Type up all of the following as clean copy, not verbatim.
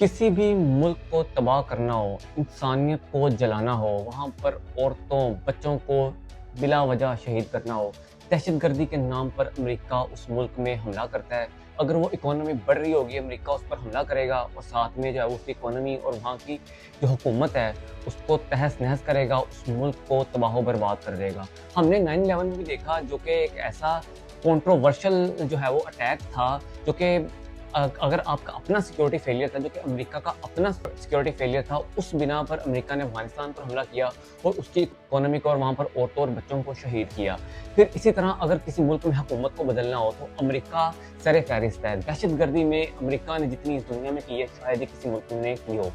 किसी भी मुल्क को तबाह करना हो, इंसानियत को जलाना हो, वहाँ पर औरतों, बच्चों को बिला वजह शहीद करना हो, दहशतगर्दी के नाम पर अमेरिका उस मुल्क में हमला करता है। अगर वो इकोनॉमी बढ़ रही होगी, अमेरिका उस पर हमला करेगा और साथ में जो है वो उसकी इकोनॉमी और वहाँ की जो हुकूमत है, उसको तहस-नहस करेगा, उस मुल्क को तबाह-ओ-बर्बाद कर देगा। हमने 9/11 में भी देखा जो कि एक ऐसा कंट्रोवर्शियल जो है वो अटैक था, जो कि अगर आपका अपना सिक्योरिटी फेलियर था, जो कि अमेरिका का अपना सिक्योरिटी फेलियर था, उस बिना पर अमेरिका ने अफ़गानिस्तान पर हमला किया और उसकी इकोनॉमी को और वहाँ पर औरतों और बच्चों को शहीद किया। फिर इसी तरह अगर किसी मुल्क में हुकूमत को बदलना हो तो अमेरिका सर-ए-फ़हरिस्त है। दहशतगर्दी में अमेरिका ने जितनी इस दुनिया में की है, शायद ही किसी मुल्क ने की हो।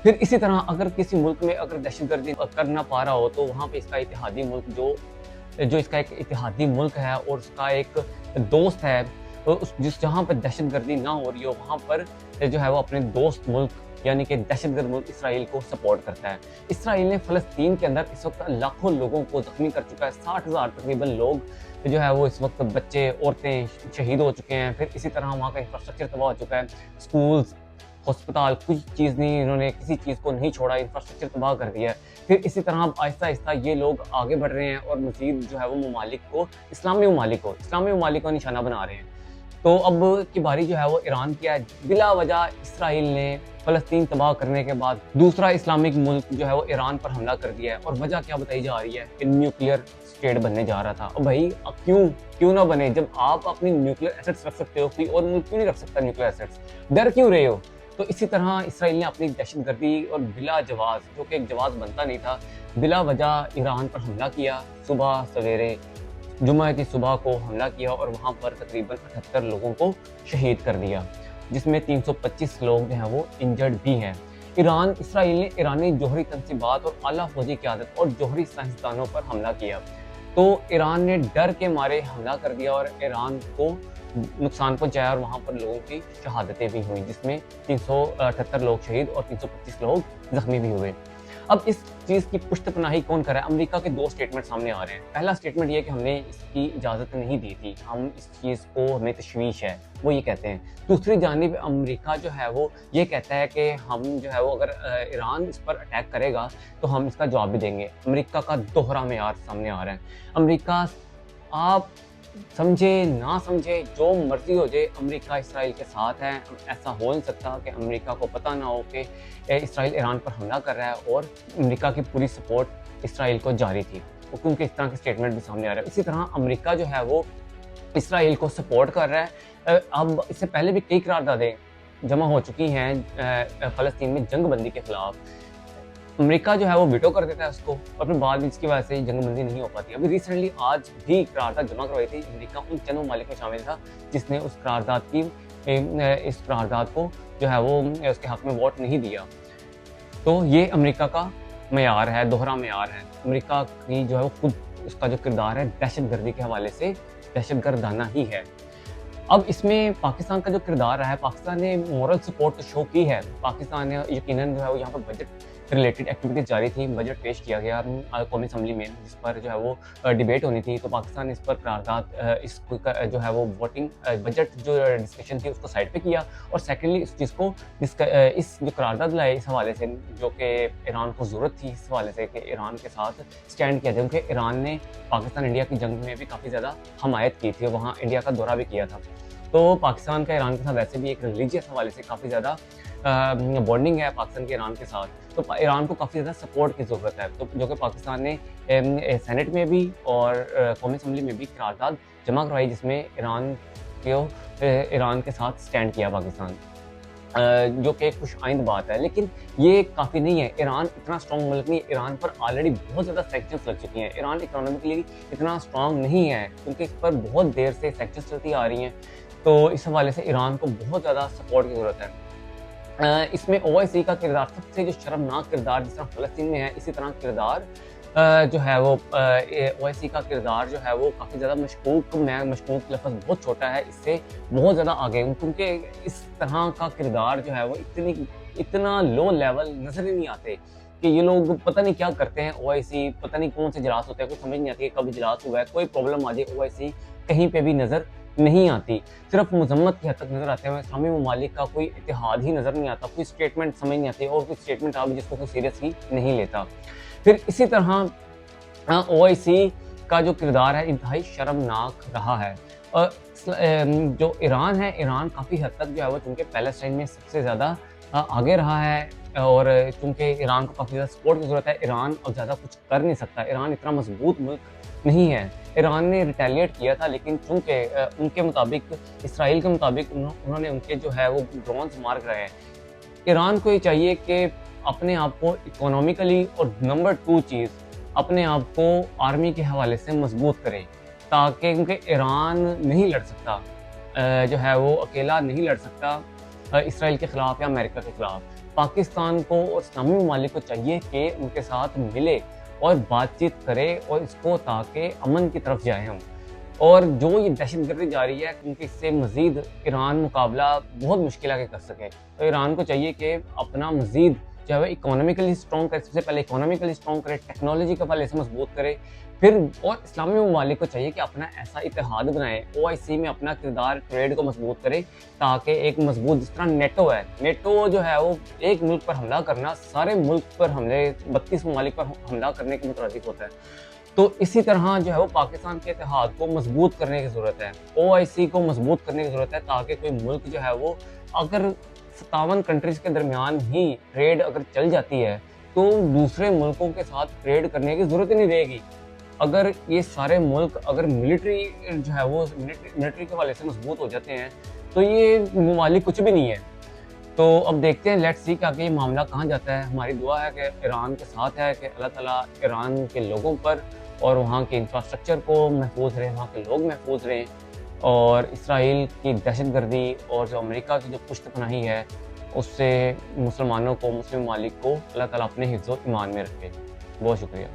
फिर इसी तरह अगर किसी मुल्क में अगर दहशतगर्दी कर ना पा रहा हो, तो वहाँ पे इसका इत्तेहादी मुल्क जो जो इसका एक इत्तेहादी मुल्क है और उसका एक दोस्त है, तो उस जिस जहाँ पर दहशतगर्दी ना हो रही हो, वहाँ पर जो है वो अपने दोस्त मुल्क यानी कि दहशतगर्द मुल्क इसराइल को सपोर्ट करता है। इसराइल ने फ़लस्तीन के अंदर इस वक़्त लाखों लोगों को ज़ख्मी कर चुका है। 60,000 तकरीबन लोग जो है वो इस वक़्त बच्चे, औरतें शहीद हो चुके हैं। फिर इसी तरह वहाँ का इंफ्रास्ट्रक्चर तबाह हो चुका है। स्कूल्स, अस्पताल, कुछ चीज़ नहीं, इन्होंने किसी चीज़ को नहीं छोड़ा, इंफ्रास्ट्रक्चर तबाह कर दिया है। फिर इसी तरह अब आहिस्ता-आहिस्ता ये लोग आगे बढ़ रहे हैं और मज़ीद जो है वो ममालिक को, इस्लामी ममालिक को निशाना बना रहे हैं। तो अब की बारी जो है वो ईरान की है। बिला वजह इसराइल ने फ़लस्तीन तबाह करने के बाद दूसरा इस्लामिक मुल्क जो है वो ईरान पर हमला कर दिया है और वजह क्या बताई जा रही है कि न्यूक्लियर स्टेट बनने जा रहा था। अब भाई अब क्यों ना बने, जब आप अपनी न्यूक्लियर एसेट्स रख सकते हो, कोई और मुल्क क्यों नहीं रख सकता न्यूक्लियर एसेट्स? डर क्यों रहे हो? तो इसी तरह इसराइल ने अपनी दहशतगर्दी और बिला जवाज़, जो कि एक जवाज़ बनता नहीं था, बिला वजह ईरान पर हमला किया। सुबह सवेरे जुमा की सुबह को हमला किया और वहाँ पर तकरीबन 78 लोगों को शहीद कर दिया, जिसमें 325 लोग जो हैं वो इंजर्ड भी हैं। इसराइल ने ईरानी जौहरी तंसीबात और आला फौजी क़यादत और जौहरी साइंसदानों पर हमला किया। तो ईरान ने डर के मारे हमला कर दिया और ईरान को नुकसान पहुँचाया और वहाँ पर लोगों की शहादतें भी हुई, जिसमें 378 लोग शहीद और 325 लोग ज़ख्मी भी हुए। अब इस चीज़ की पुश्तपनाही कौन कर रहा है? अमेरिका के 2 स्टेटमेंट सामने आ रहे हैं। पहला स्टेटमेंट ये है कि हमने इसकी इजाज़त नहीं दी थी, हम इस चीज़ को, हमें तशवीश है, वो ये कहते हैं। दूसरी जानिब अमेरिका जो है वो ये कहता है कि हम जो है वो अगर ईरान इस पर अटैक करेगा तो हम इसका जवाब भी देंगे। अमेरिका का दोहरा मेयार सामने आ रहा है। अमेरिका, आप समझे ना समझे, जो मर्जी हो जाए, अमेरिका इसराइल के साथ है। ऐसा हो नहीं सकता कि अमेरिका को पता ना हो कि इसराइल ईरान पर हमला कर रहा है और अमेरिका की पूरी सपोर्ट इसराइल को जारी थी, क्योंकि इस तरह के स्टेटमेंट भी सामने आ रहे हैं। इसी तरह अमेरिका जो है वो इसराइल को सपोर्ट कर रहा है। अब इससे पहले भी कई करारदादें जमा हो चुकी हैं फ़लस्तीन में जंगबंदी के खिलाफ। अमेरिका जो है वो वीटो कर देता है उसको और फिर बाद में इसकी वजह से जंगबंदी नहीं हो पाती। अभी रिसेंटली आज भी करारदाद जमा करवाई थी। अमेरिका उन चंद ममालिक में शामिल था जिसने उस करारदाद की इस करारदाद को जो है वो उसके हक में वोट नहीं दिया। तो ये अमेरिका का मेयार है, दोहरा मेयार है। अमेरिका की जो है वो खुद उसका जो किरदार है दहशतगर्दी के हवाले से दहशतगर्दाना ही है। अब इसमें पाकिस्तान का जो किरदार रहा है, पाकिस्तान ने मोरल सपोर्ट तो शो की है। पाकिस्तान ने यकीनन जो है वो यहाँ पर बजट रिलेटेड एक्टिविटीज़ जारी थी, बजट पेश किया गया कौमी असम्बली में, जिस पर जो है वो डिबेट होनी थी। तो पाकिस्तान ने इस पर करारदाद जो है वो वोटिंग बजट जो डिस्कशन थी उसको साइड पे किया और सेकेंडली इस चीज़ को इस जो करारदाद लाए इस हवाले से, जो कि ईरान को ज़रूरत थी इस हवाले से कि ईरान के साथ स्टैंड किया जाए, क्योंकि ईरान ने पाकिस्तान इंडिया की जंग में भी काफ़ी ज़्यादा हमायत की थी, वहाँ इंडिया का दौरा भी किया था। तो पाकिस्तान का ईरान के साथ वैसे भी एक रिलीजियस हवाले से काफ़ी ज़्यादा बॉन्डिंग है पाकिस्तान के ईरान के साथ, तो ईरान को काफ़ी ज़्यादा सपोर्ट की ज़रूरत है। तो जो कि पाकिस्तान ने सेनेट में भी और कौमी असम्बली में भी करारदाद जमा करवाई, जिसमें ईरान के साथ स्टैंड किया पाकिस्तान, जो कि एक खुशआइंद बात है। लेकिन ये काफ़ी नहीं है। ईरान इतना स्ट्रॉन्ग मुल्क नहीं है। ईरान पर ऑलरेडी बहुत ज़्यादा सैंक्शंस लग चुकी हैं। ईरान इकोनॉमिकली इतना स्ट्रॉन्ग नहीं है क्योंकि इस पर बहुत देर से सैंक्शंस चलती आ रही हैं। तो इस हवाले से ईरान को बहुत ज़्यादा सपोर्ट की ज़रूरत है। इसमें ओआईसी का किरदार सबसे जो शर्मनाक किरदार जिस तरह फ़लस्तीन में है, इसी तरह किरदार जो है वो ओआईसी का किरदार जो है वो काफ़ी ज़्यादा मशकूक लफ्ज़ बहुत छोटा है, इससे बहुत ज़्यादा आगे हूँ, क्योंकि इस तरह का किरदार जो है वो इतना लो लेवल नज़र ही नहीं आते कि ये लोग पता नहीं क्या करते हैं। ओआईसी पता नहीं कौन से इजलास होते हैं, कुछ समझ नहीं आती है कब इजलास हुआ है, कोई प्रॉब्लम आ जाए ओआईसी कहीं पे भी नज़र नहीं आती, सिर्फ मजम्मत की हद तक नज़र आते हैं। इस्लामी ममालिक का कोई इतिहाद ही नज़र नहीं आता, कोई स्टेटमेंट समझ नहीं आती और कोई स्टेटमेंट आप जिसको कोई सीरियसली नहीं लेता। फिर इसी तरह OIC का जो किरदार है इंतहाई शर्मनाक रहा है। जो ईरान है, ईरान काफ़ी हद तक जो है वो चूँकि पैलेस्टाइन में सबसे ज़्यादा आगे रहा है और चूँकि ईरान को काफ़ी ज़्यादा सपोर्ट की ज़रूरत है, ईरान अब ज़्यादा कुछ कर नहीं सकता। ईरान इतना मजबूत मुल्क नहीं है। ईरान ने रिटेलिएट किया था, लेकिन चूँकि उनके मुताबिक, इसराइल के मुताबिक उन्होंने उनके जो है वो ड्रोन्स मार गिराए हैं। ईरान को ये चाहिए कि अपने आप को इकोनॉमिकली और नंबर 2 चीज़ अपने आप को आर्मी के हवाले से मजबूत करे, ताकि क्योंकि ईरान नहीं लड़ सकता, जो है वो अकेला नहीं लड़ सकता इसराइल के ख़िलाफ़ या अमेरिका के ख़िलाफ़। पाकिस्तान को और इस्लामी ममालिक को चाहिए कि उनके साथ मिले और बातचीत करे और इसको ताकि अमन की तरफ जाए हम। और जो ये दहशतगर्दी जारी है, क्योंकि इससे मज़ीद ईरान मुकाबला बहुत मुश्किल आगे कर सके, तो ईरान को चाहिए कि अपना मज़ीद जो है इकोनॉमिकली स्ट्रॉन्ग करे। सबसे पहले इकोनॉमिकली स्ट्रॉन्ग करे, टेक्नोलॉजी के हवाले से मजबूत करे। फिर और इस्लामी ममालिक को चाहिए कि अपना ऐसा इतिहाद बनाए, OIC में अपना किरदार ट्रेड को मजबूत करे, ताकि एक मजबूत, जिस तरह नेटो है, नेटो जो है वो एक मुल्क पर हमला करना सारे मुल्क पर हमले 32 ममालिक पर हमला करने के मुतरादिफ होता है। तो इसी तरह जो है वो पाकिस्तान के इतिहाद को मजबूत करने की ज़रूरत है, OIC को मजबूत करने की ज़रूरत है, ताकि कोई मुल्क जो है वो, अगर 57 कंट्रीज़ के दरमियान ही ट्रेड अगर चल जाती है तो दूसरे मुल्कों के साथ ट्रेड करने की ज़रूरत ही नहीं रहेगी। अगर ये सारे मुल्क अगर मिलिट्री जो है वो मिलिट्री के हवाले से मजबूत हो जाते हैं तो ये ममालिक कुछ भी नहीं है। तो अब देखते हैं, लेट्स सी कि आगे ये मामला कहाँ जाता है। हमारी दुआ है कि ईरान के साथ है कि अल्लाह ताला ईरान के लोगों पर और वहाँ के इंफ्रास्ट्रक्चर को महफूज रहें, वहाँ के लोग महफूज रहें, और इसराइल की दहशतगर्दी और जो अमेरिका की जो पुश्तपनाही है उससे मुसलमानों को, मुस्लिम ममालिक को अल्लाह ताला अपने हिफ्ज़-ओ-ईमान में रखे। बहुत शुक्रिया।